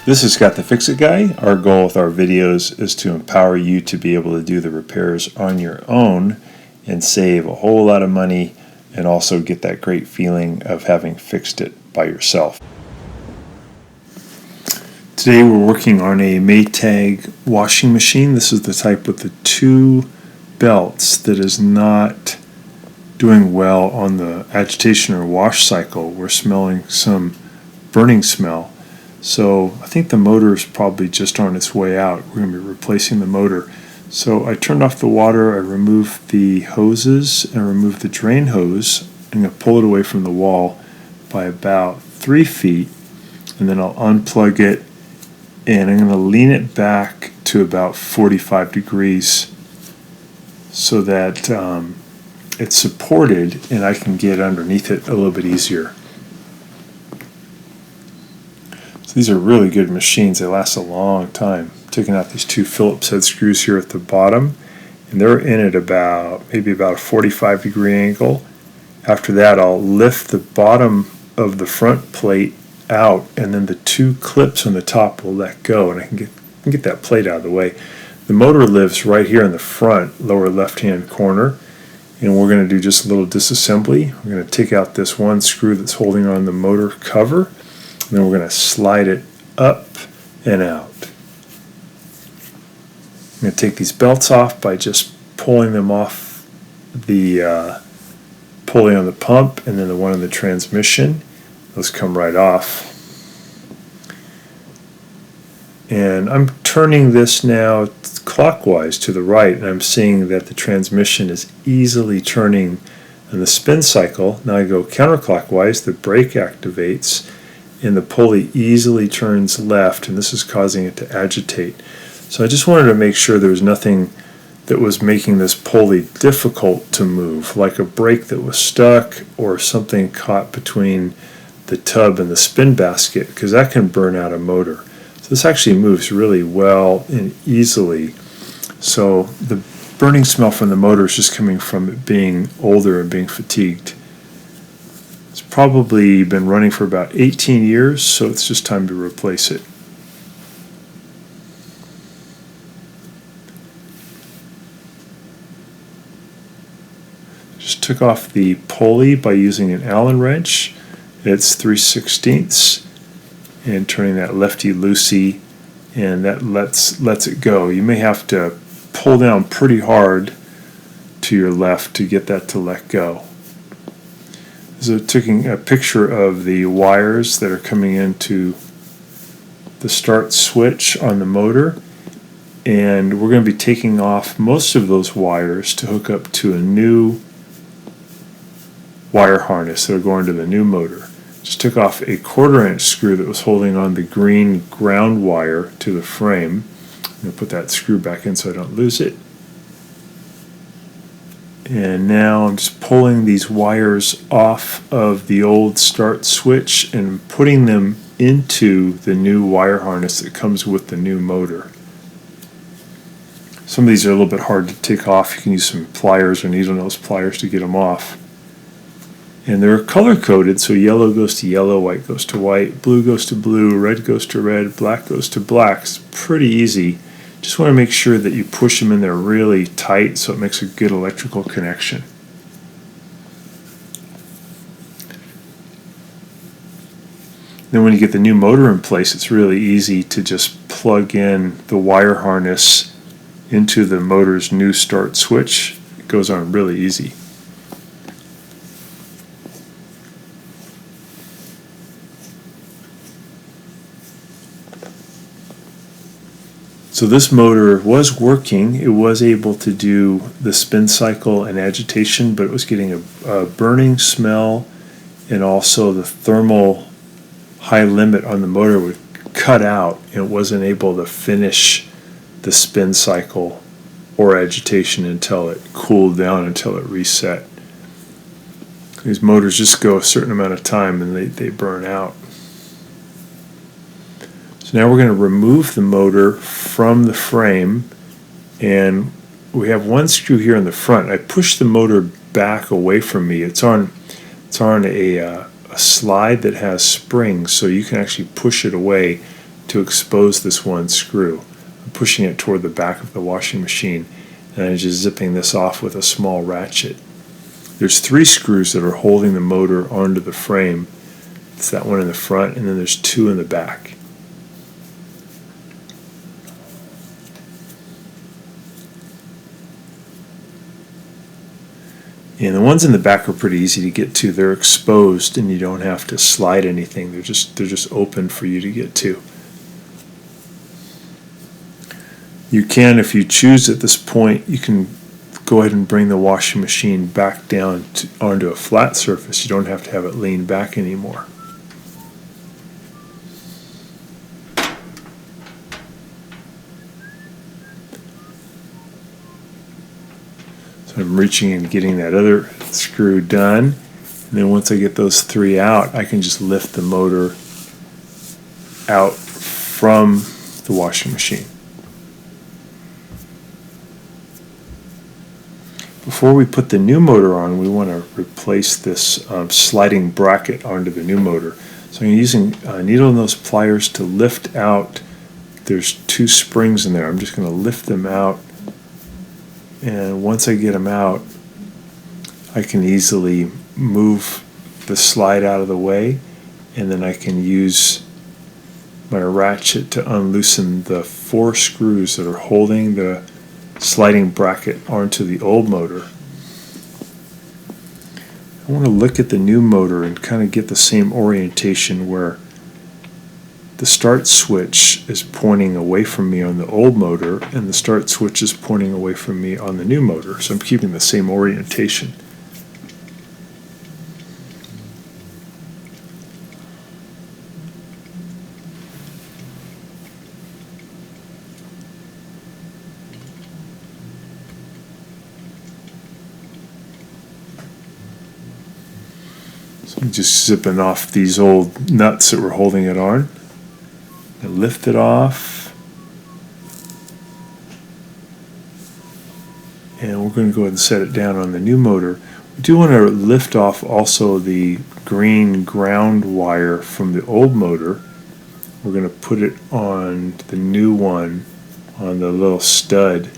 This is Scott the Fix-It Guy. Our goal with our videos is to empower you to be able to do the repairs on your own and save a whole lot of money and also get that great feeling of having fixed it by yourself. Today we're working on a Maytag washing machine. This is the type with the two belts that is not doing well on the agitation or wash cycle. We're smelling some burning smell. So I think the motor is probably just on its way out. We're going to be replacing the motor. So I turned off the water, I removed the hoses, and I removed the drain hose. I'm going to pull it away from the wall by about 3 feet, and then I'll unplug it, and I'm going to lean it back to about 45 degrees so that it's supported and I can get underneath it a little bit easier. These are really good machines. They last a long time. I'm taking out these two Phillips head screws here at the bottom, and they're in at maybe about a 45-degree angle. After that, I'll lift the bottom of the front plate out, and then the two clips on the top will let go, and I can get that plate out of the way. The motor lives right here in the front, lower left-hand corner, and we're going to do just a little disassembly. We're going to take out this one screw that's holding on the motor cover. And then we're going to slide it up and out. I'm going to take these belts off by just pulling them off the pulley on the pump and then the one on the transmission. Those come right off. And I'm turning this now clockwise to the right, and I'm seeing that the transmission is easily turning in the spin cycle. Now I go counterclockwise, the brake activates, and the pulley easily turns left, and this is causing it to agitate. So I just wanted to make sure there was nothing that was making this pulley difficult to move, like a brake that was stuck or something caught between the tub and the spin basket, because that can burn out a motor. So this actually moves really well and easily. So the burning smell from the motor is just coming from it being older and being fatigued. It's probably been running for about 18 years, so it's just time to replace it. Just took off the pulley by using an Allen wrench. It's 3/16 and turning that lefty-loosey, and that lets it go. You may have to pull down pretty hard to your left to get that to let go. So taking a picture of the wires that are coming into the start switch on the motor, and we're going to be taking off most of those wires to hook up to a new wire harness that are going to the new motor. Just took off a 1/4-inch screw that was holding on the green ground wire to the frame. I'm going to put that screw back in so I don't lose it. And now I'm just pulling these wires off of the old start switch and putting them into the new wire harness that comes with the new motor. Some of these are a little bit hard to take off. You can use some pliers or needle nose pliers to get them off. And they're color coded, so yellow goes to yellow, white goes to white, blue goes to blue, red goes to red, black goes to black. It's pretty easy. Just want to make sure that you push them in there really tight so it makes a good electrical connection. Then when you get the new motor in place, it's really easy to just plug in the wire harness into the motor's new start switch. It goes on really easy. So this motor was working. It was able to do the spin cycle and agitation, but it was getting a burning smell, and also the thermal high limit on the motor would cut out, and it wasn't able to finish the spin cycle or agitation until it cooled down, until it reset. These motors just go a certain amount of time and they burn out. So now we're going to remove the motor from the frame, and we have one screw here in the front. I push the motor back away from me. It's on a slide that has springs, so you can actually push it away to expose this one screw. I'm pushing it toward the back of the washing machine, and I'm just zipping this off with a small ratchet. There's 3 screws that are holding the motor onto the frame. It's that one in the front, and then there's 2 in the back. And the ones in the back are pretty easy to get to. They're exposed, and you don't have to slide anything. They're just open for you to get to. You can, if you choose at this point, you can go ahead and bring the washing machine back down onto a flat surface. You don't have to have it lean back anymore. So I'm reaching and getting that other screw done. And then once I get those 3 out, I can just lift the motor out from the washing machine. Before we put the new motor on, we want to replace this sliding bracket onto the new motor. So I'm using needle nose pliers to lift out. There's 2 springs in there. I'm just going to lift them out, and once I get them out, I can easily move the slide out of the way, and then I can use my ratchet to unloosen the 4 screws that are holding the sliding bracket onto the old motor. I want to look at the new motor and kind of get the same orientation where the start switch is pointing away from me on the old motor and the start switch is pointing away from me on the new motor. So I'm keeping the same orientation. So I'm just zipping off these old nuts that were holding it on. And lift it off. And we're going to go ahead and set it down on the new motor. We do want to lift off also the green ground wire from the old motor. We're going to put it on the new one on the little stud.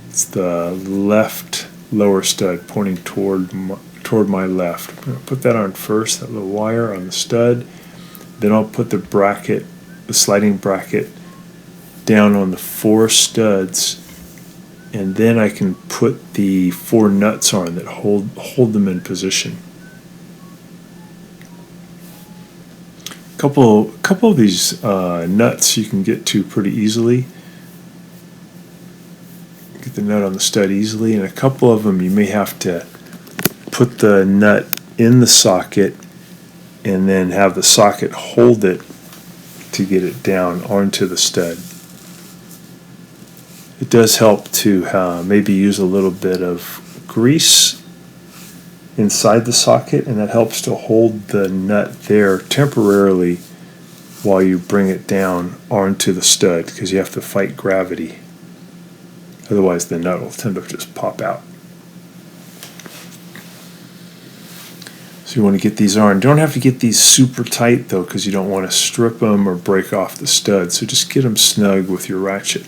It's the left lower stud pointing toward my left. I'm going to put that on first, that little wire on the stud. Then I'll put the bracket, the sliding bracket, down on the 4 studs, and then I can put the 4 nuts on that hold them in position. A couple of these nuts you can get to pretty easily. Get the nut on the stud easily, and a couple of them you may have to put the nut in the socket and then have the socket hold it to get it down onto the stud. It does help to maybe use a little bit of grease inside the socket, and that helps to hold the nut there temporarily while you bring it down onto the stud, because you have to fight gravity. Otherwise the nut will tend to just pop out. So you want to get these on. Don't have to get these super tight though, because you don't want to strip them or break off the stud. So just get them snug with your ratchet.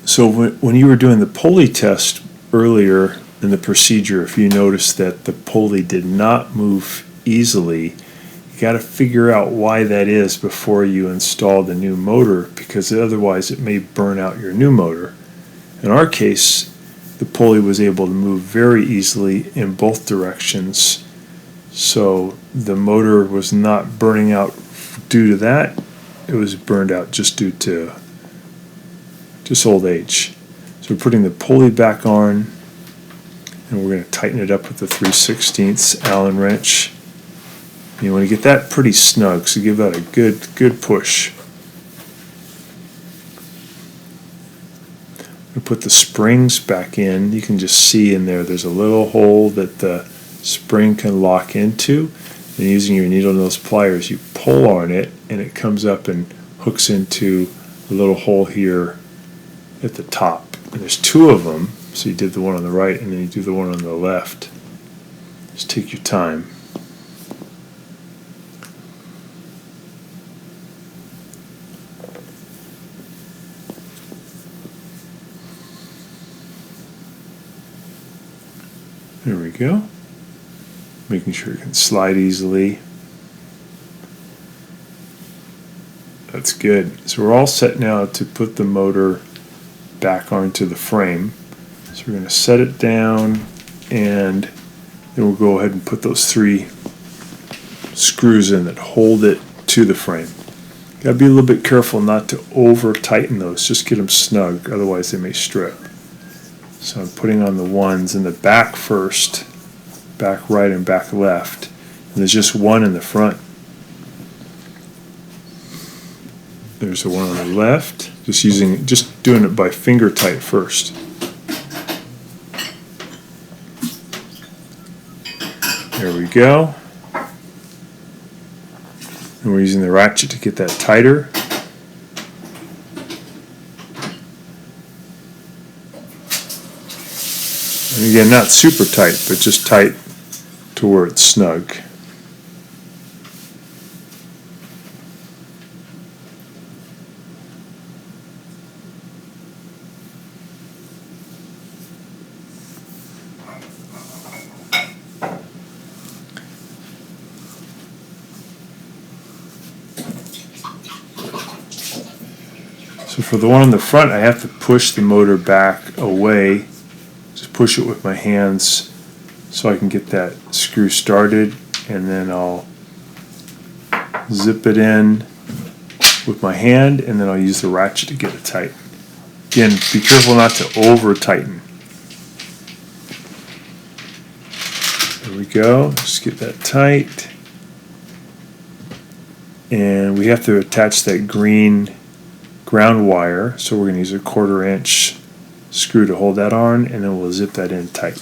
So when you were doing the pulley test earlier in the procedure, if you noticed that the pulley did not move easily, you got to figure out why that is before you install the new motor, because otherwise it may burn out your new motor. In our case, the pulley was able to move very easily in both directions, so the motor was not burning out due to that. It was burned out just due to just old age. So we're putting the pulley back on, and we're going to tighten it up with the 3/16 Allen wrench. You want to get that pretty snug, so give that a good push. We put the springs back in. You can just see in there's a little hole that the spring can lock into. And using your needle nose pliers, you pull on it, and it comes up and hooks into a little hole here at the top. And there's two of them, so you did the one on the right and then you do the one on the left. Just take your time. There we go. Making sure it can slide easily. That's good. So we're all set now to put the motor back onto the frame. So we're going to set it down, and then we'll go ahead and put those 3 screws in that hold it to the frame. Got to be a little bit careful not to over tighten those, just get them snug, otherwise they may strip. So I'm putting on the ones in the back first, back right and back left, and there's just one in the front. There's the one on the left, just doing it by finger tight first. There we go. And we're using the ratchet to get that tighter. And again, not super tight, but just tight to where it's snug. So for the one on the front, I have to push the motor back away. Just push it with my hands so I can get that screw started, and then I'll zip it in with my hand, and then I'll use the ratchet to get it tight. Again, be careful not to over tighten. There we go. Just get that tight. And we have to attach that green ground wire, so we're going to use a 1/4 inch screw to hold that on, and then we'll zip that in tight.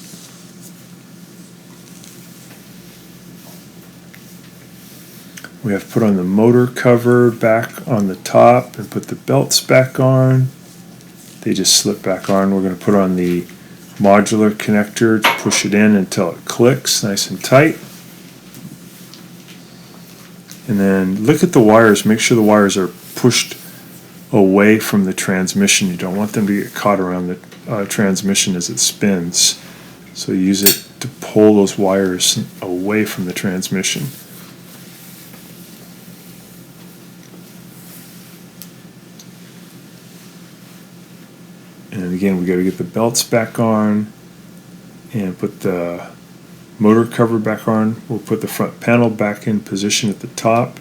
We have to put on the motor cover back on the top and put the belts back on. They just slip back on. We're going to put on the modular connector to push it in until it clicks nice and tight. And then look at the wires. Make sure the wires are pushed away from the transmission. You don't want them to get caught around the transmission as it spins. So use it to pull those wires away from the transmission. And again, we got to get the belts back on and put the motor cover back on. We'll put the front panel back in position at the top,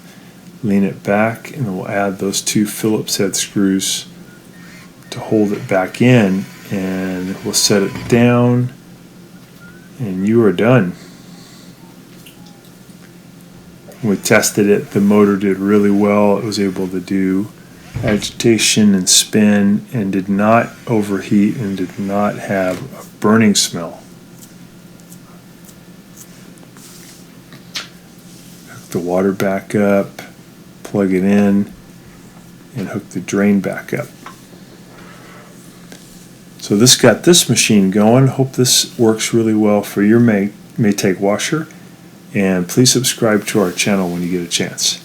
lean it back, and then we'll add those 2 Phillips head screws to hold it back in, and we'll set it down, and you are done. We tested it. The motor did really well. It was able to do agitation and spin and did not overheat and did not have a burning smell. Hook the water back up, plug it in, and hook the drain back up. So this got this machine going. Hope this works really well for your Maytag washer, and please subscribe to our channel when you get a chance.